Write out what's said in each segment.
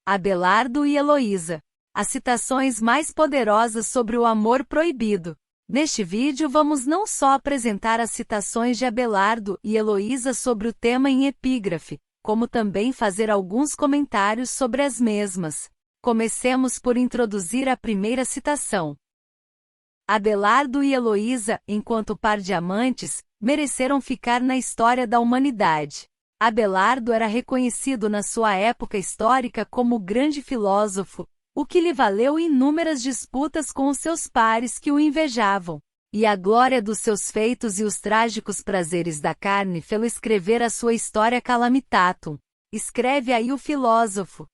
Abelardo e Heloísa. As citações mais poderosas sobre o amor proibido. Neste vídeo vamos não só apresentar as citações de Abelardo e Heloísa sobre o tema em epígrafe, como também fazer alguns comentários sobre as mesmas. Comecemos por introduzir a primeira citação. Abelardo e Heloísa, enquanto par de amantes, mereceram ficar na história da humanidade. Abelardo era reconhecido na sua época histórica como grande filósofo, o que lhe valeu inúmeras disputas com os seus pares que o invejavam. E a glória dos seus feitos e os trágicos prazeres da carne fê-lo escrever a sua Historia Calamitatum. Escreve aí o filósofo.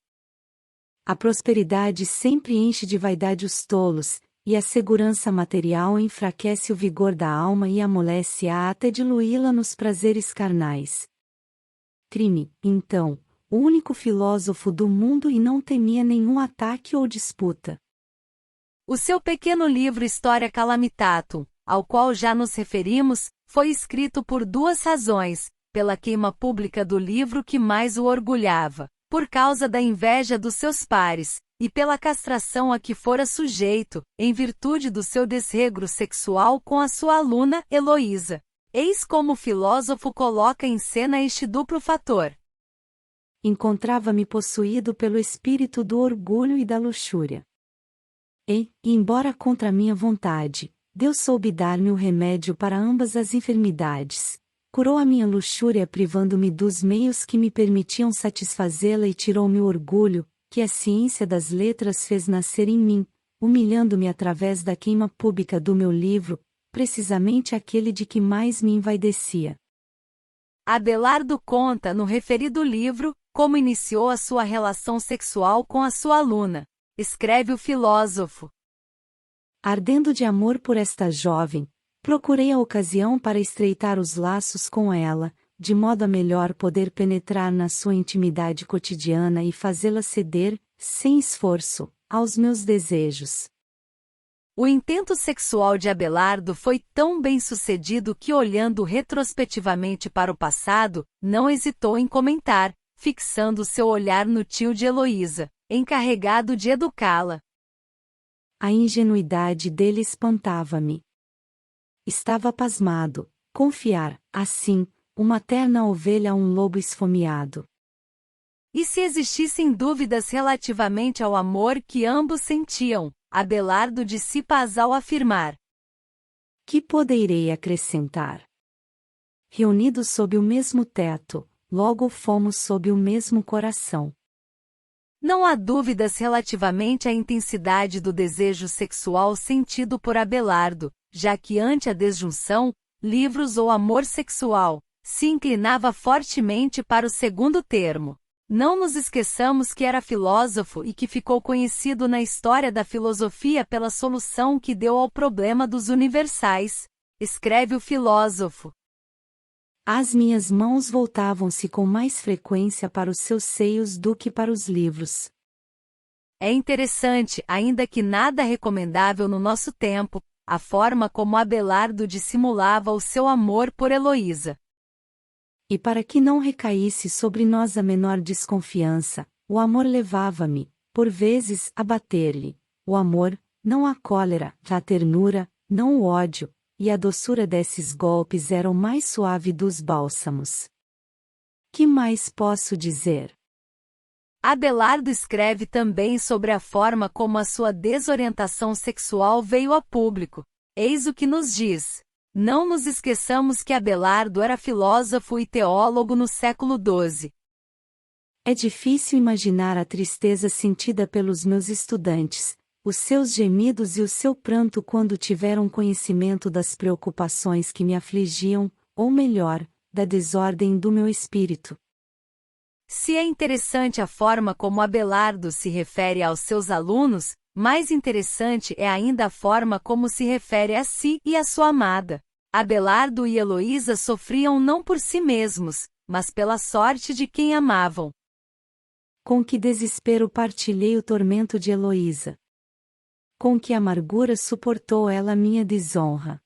A prosperidade sempre enche de vaidade os tolos, e a segurança material enfraquece o vigor da alma e amolece-a até diluí-la nos prazeres carnais. Crime, então, o único filósofo do mundo e não temia nenhum ataque ou disputa. O seu pequeno livro Historia Calamitatum, ao qual já nos referimos, foi escrito por duas razões: pela queima pública do livro que mais o orgulhava, por causa da inveja dos seus pares, e pela castração a que fora sujeito, em virtude do seu desregro sexual com a sua aluna Heloísa. Eis como o filósofo coloca em cena este duplo fator. Encontrava-me possuído pelo espírito do orgulho e da luxúria. Embora contra minha vontade, Deus soube dar-me o remédio para ambas as enfermidades. Curou a minha luxúria privando-me dos meios que me permitiam satisfazê-la e tirou-me o orgulho, que a ciência das letras fez nascer em mim, humilhando-me através da queima pública do meu livro, precisamente aquele de que mais me envaidecia. Abelardo conta no referido livro como iniciou a sua relação sexual com a sua aluna. Escreve o filósofo. Ardendo de amor por esta jovem, procurei a ocasião para estreitar os laços com ela, de modo a melhor poder penetrar na sua intimidade cotidiana e fazê-la ceder, sem esforço, aos meus desejos. O intento sexual de Abelardo foi tão bem sucedido que, olhando retrospectivamente para o passado, não hesitou em comentar, fixando seu olhar no tio de Heloísa, encarregado de educá-la. A ingenuidade dele espantava-me. Estava pasmado, confiar, assim, uma terna ovelha a um lobo esfomeado. E se existissem dúvidas relativamente ao amor que ambos sentiam, Abelardo dissipa-as ao afirmar: que poderei acrescentar? Reunidos sob o mesmo teto, logo fomos sob o mesmo coração. Não há dúvidas relativamente à intensidade do desejo sexual sentido por Abelardo, já que ante a desjunção, livros ou amor sexual, se inclinava fortemente para o segundo termo. Não nos esqueçamos que era filósofo e que ficou conhecido na história da filosofia pela solução que deu ao problema dos universais. Escreve o filósofo. As minhas mãos voltavam-se com mais frequência para os seus seios do que para os livros. É interessante, ainda que nada recomendável no nosso tempo, a forma como Abelardo dissimulava o seu amor por Heloísa. E para que não recaísse sobre nós a menor desconfiança, o amor levava-me, por vezes, a bater-lhe. O amor, não a cólera, a ternura, não o ódio, e a doçura desses golpes era o mais suave dos bálsamos. Que mais posso dizer? Abelardo escreve também sobre a forma como a sua desorientação sexual veio a público. Eis o que nos diz. Não nos esqueçamos que Abelardo era filósofo e teólogo no século XII. É difícil imaginar a tristeza sentida pelos meus estudantes, os seus gemidos e o seu pranto quando tiveram conhecimento das preocupações que me afligiam, ou melhor, da desordem do meu espírito. Se é interessante a forma como Abelardo se refere aos seus alunos, mais interessante é ainda a forma como se refere a si e a sua amada. Abelardo e Heloísa sofriam não por si mesmos, mas pela sorte de quem amavam. Com que desespero partilhei o tormento de Heloísa. Com que amargura suportou ela minha desonra.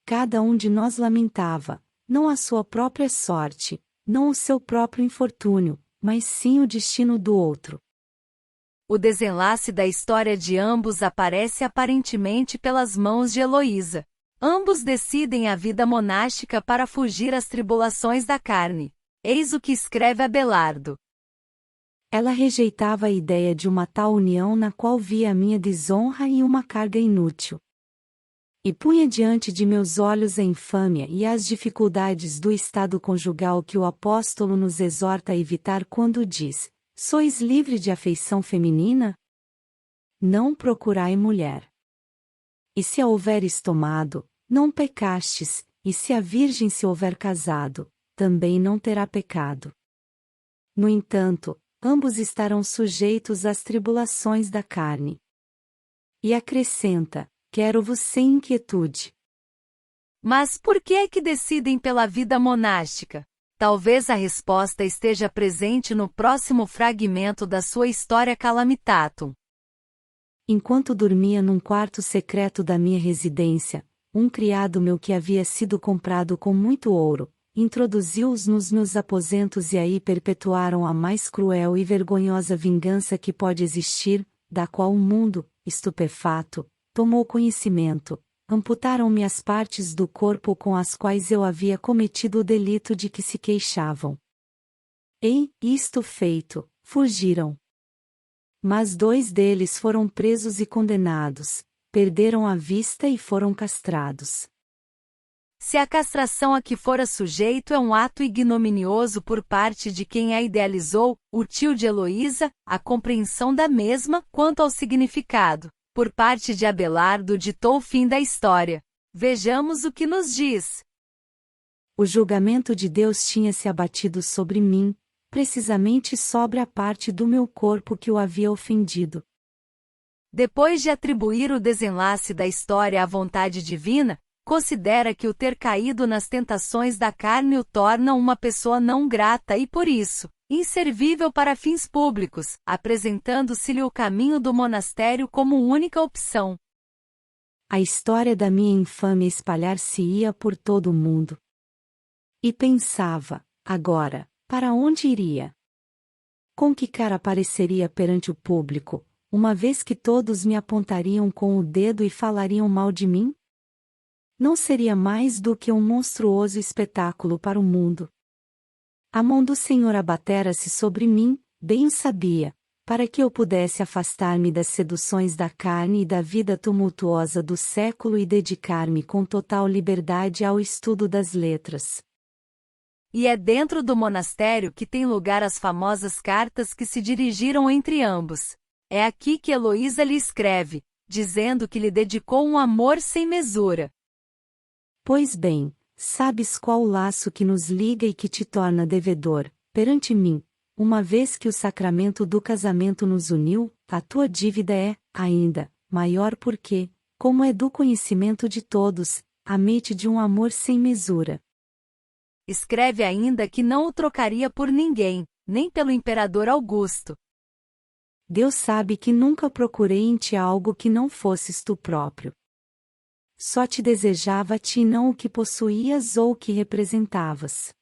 Cada um de nós lamentava, não a sua própria sorte, não o seu próprio infortúnio, mas sim o destino do outro. O desenlace da história de ambos aparece aparentemente pelas mãos de Heloísa. Ambos decidem a vida monástica para fugir às tribulações da carne. Eis o que escreve Abelardo. Ela rejeitava a ideia de uma tal união na qual via a minha desonra e uma carga inútil. E punha diante de meus olhos a infâmia e as dificuldades do estado conjugal que o apóstolo nos exorta a evitar quando diz: sois livre de afeição feminina? Não procurai mulher. E se a houveres tomado, não pecastes, e se a virgem se houver casado, também não terá pecado. No entanto, ambos estarão sujeitos às tribulações da carne. E acrescenta: quero-vos sem inquietude. Mas por que é que decidem pela vida monástica? Talvez a resposta esteja presente no próximo fragmento da sua história Calamitatum. Enquanto dormia num quarto secreto da minha residência, um criado meu que havia sido comprado com muito ouro, introduziu-os nos meus aposentos e aí perpetuaram a mais cruel e vergonhosa vingança que pode existir, da qual o mundo, estupefato, tomou conhecimento. Amputaram-me as partes do corpo com as quais eu havia cometido o delito de que se queixavam. E, isto feito, fugiram. Mas 2 deles foram presos e condenados, perderam a vista e foram castrados. Se a castração a que fora sujeito é um ato ignominioso por parte de quem a idealizou, o tio de Heloísa, a compreensão da mesma quanto ao significado, por parte de Abelardo ditou o fim da história. Vejamos o que nos diz. O julgamento de Deus tinha se abatido sobre mim, precisamente sobre a parte do meu corpo que o havia ofendido. Depois de atribuir o desenlace da história à vontade divina, considera que o ter caído nas tentações da carne o torna uma pessoa não grata e por isso, inservível para fins públicos, apresentando-se-lhe o caminho do monastério como única opção. A história da minha infâmia espalhar-se-ia por todo o mundo. E pensava, agora, para onde iria? Com que cara apareceria perante o público, uma vez que todos me apontariam com o dedo e falariam mal de mim? Não seria mais do que um monstruoso espetáculo para o mundo. A mão do Senhor abatera-se sobre mim, bem o sabia, para que eu pudesse afastar-me das seduções da carne e da vida tumultuosa do século e dedicar-me com total liberdade ao estudo das letras. E é dentro do monastério que tem lugar as famosas cartas que se dirigiram entre ambos. É aqui que Heloísa lhe escreve, dizendo que lhe dedicou um amor sem mesura. Pois bem, sabes qual o laço que nos liga e que te torna devedor, perante mim, uma vez que o sacramento do casamento nos uniu, a tua dívida é, ainda, maior porque, como é do conhecimento de todos, amei-te de um amor sem mesura. Escreve ainda que não o trocaria por ninguém, nem pelo imperador Augusto. Deus sabe que nunca procurei em ti algo que não fosses tu próprio. Só te desejava a ti não o que possuías ou o que representavas.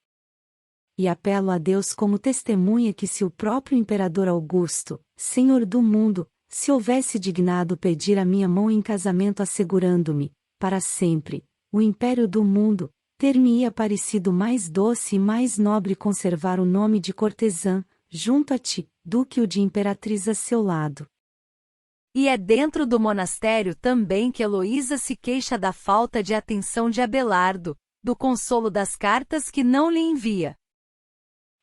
E apelo a Deus como testemunha que se o próprio imperador Augusto, senhor do mundo, se houvesse dignado pedir a minha mão em casamento assegurando-me, para sempre, o império do mundo, ter-me-ia parecido mais doce e mais nobre conservar o nome de cortesã, junto a ti, do que o de imperatriz a seu lado. E é dentro do monastério também que Heloísa se queixa da falta de atenção de Abelardo, do consolo das cartas que não lhe envia.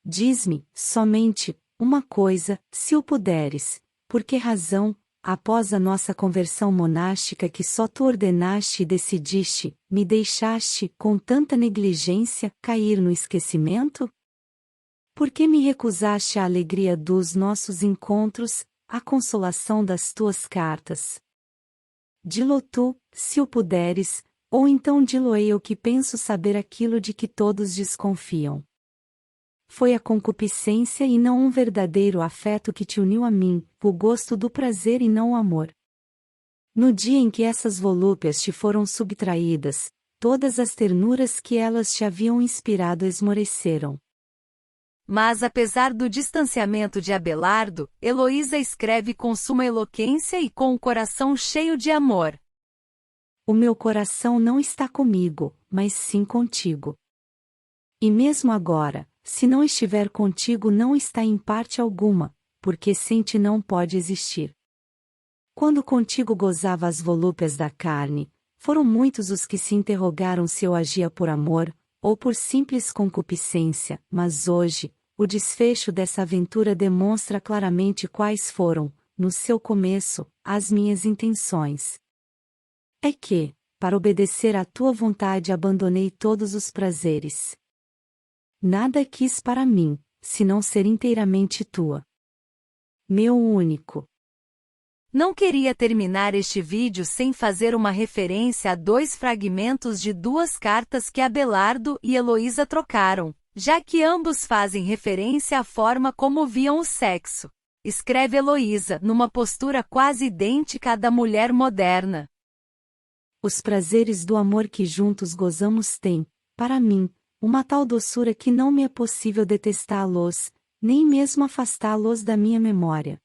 Diz-me, somente, uma coisa, se o puderes, por que razão, após a nossa conversão monástica que só tu ordenaste e decidiste, me deixaste, com tanta negligência, cair no esquecimento? Por que me recusaste a alegria dos nossos encontros, a consolação das tuas cartas? Dilo tu, se o puderes, ou então dilo-ei eu que penso saber aquilo de que todos desconfiam. Foi a concupiscência e não um verdadeiro afeto que te uniu a mim, o gosto do prazer e não o amor. No dia em que essas volúpias te foram subtraídas, todas as ternuras que elas te haviam inspirado esmoreceram. Mas apesar do distanciamento de Abelardo, Heloísa escreve com suma eloquência e com o coração cheio de amor. O meu coração não está comigo, mas sim contigo. E mesmo agora, se não estiver contigo, não está em parte alguma, porque sem ti não pode existir. Quando contigo gozava as volúpias da carne, foram muitos os que se interrogaram se eu agia por amor, ou por simples concupiscência, mas hoje, o desfecho dessa aventura demonstra claramente quais foram, no seu começo, as minhas intenções. É que, para obedecer à tua vontade, abandonei todos os prazeres. Nada quis para mim, senão ser inteiramente tua. Meu único. Não queria terminar este vídeo sem fazer uma referência a 2 fragmentos de 2 cartas que Abelardo e Heloísa trocaram, já que ambos fazem referência à forma como viam o sexo. Escreve Heloísa, numa postura quase idêntica à da mulher moderna. Os prazeres do amor que juntos gozamos têm, para mim, uma tal doçura que não me é possível detestá-los, nem mesmo afastá-los da minha memória.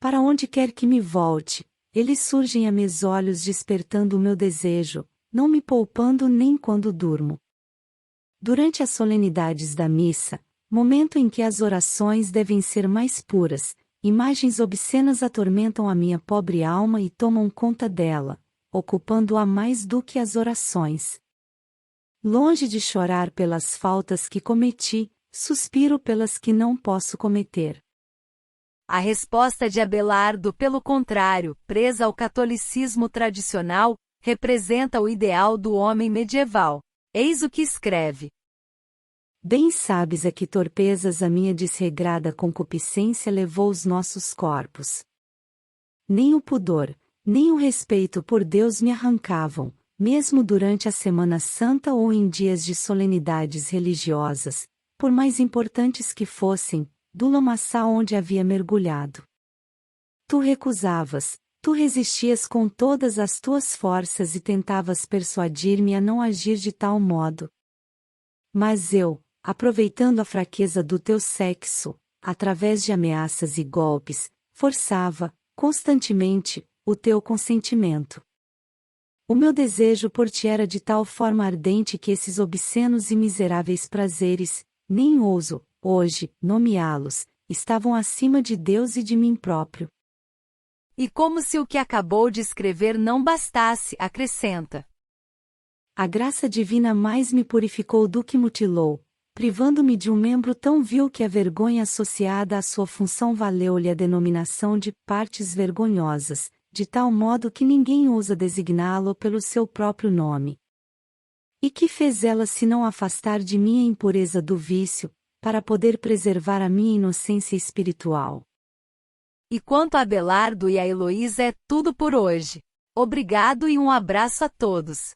Para onde quer que me volte, eles surgem a meus olhos despertando o meu desejo, não me poupando nem quando durmo. Durante as solenidades da missa, momento em que as orações devem ser mais puras, imagens obscenas atormentam a minha pobre alma e tomam conta dela, ocupando-a mais do que as orações. Longe de chorar pelas faltas que cometi, suspiro pelas que não posso cometer. A resposta de Abelardo, pelo contrário, presa ao catolicismo tradicional, representa o ideal do homem medieval. Eis o que escreve. Bem sabes a que torpezas a minha desregrada concupiscência levou os nossos corpos. Nem o pudor, nem o respeito por Deus me arrancavam, mesmo durante a Semana Santa ou em dias de solenidades religiosas, por mais importantes que fossem, do lamaçal onde havia mergulhado. Tu recusavas, tu resistias com todas as tuas forças e tentavas persuadir-me a não agir de tal modo. Mas eu, aproveitando a fraqueza do teu sexo, através de ameaças e golpes, forçava, constantemente, o teu consentimento. O meu desejo por ti era de tal forma ardente que esses obscenos e miseráveis prazeres, nem ouso, hoje, nomeá-los, estavam acima de Deus e de mim próprio. E como se o que acabou de escrever não bastasse, acrescenta. A graça divina mais me purificou do que mutilou, privando-me de um membro tão vil que a vergonha associada à sua função valeu-lhe a denominação de partes vergonhosas, de tal modo que ninguém ousa designá-lo pelo seu próprio nome. E que fez ela senão afastar de mim a impureza do vício, para poder preservar a minha inocência espiritual. E quanto a Abelardo e a Heloísa é tudo por hoje. Obrigado e um abraço a todos.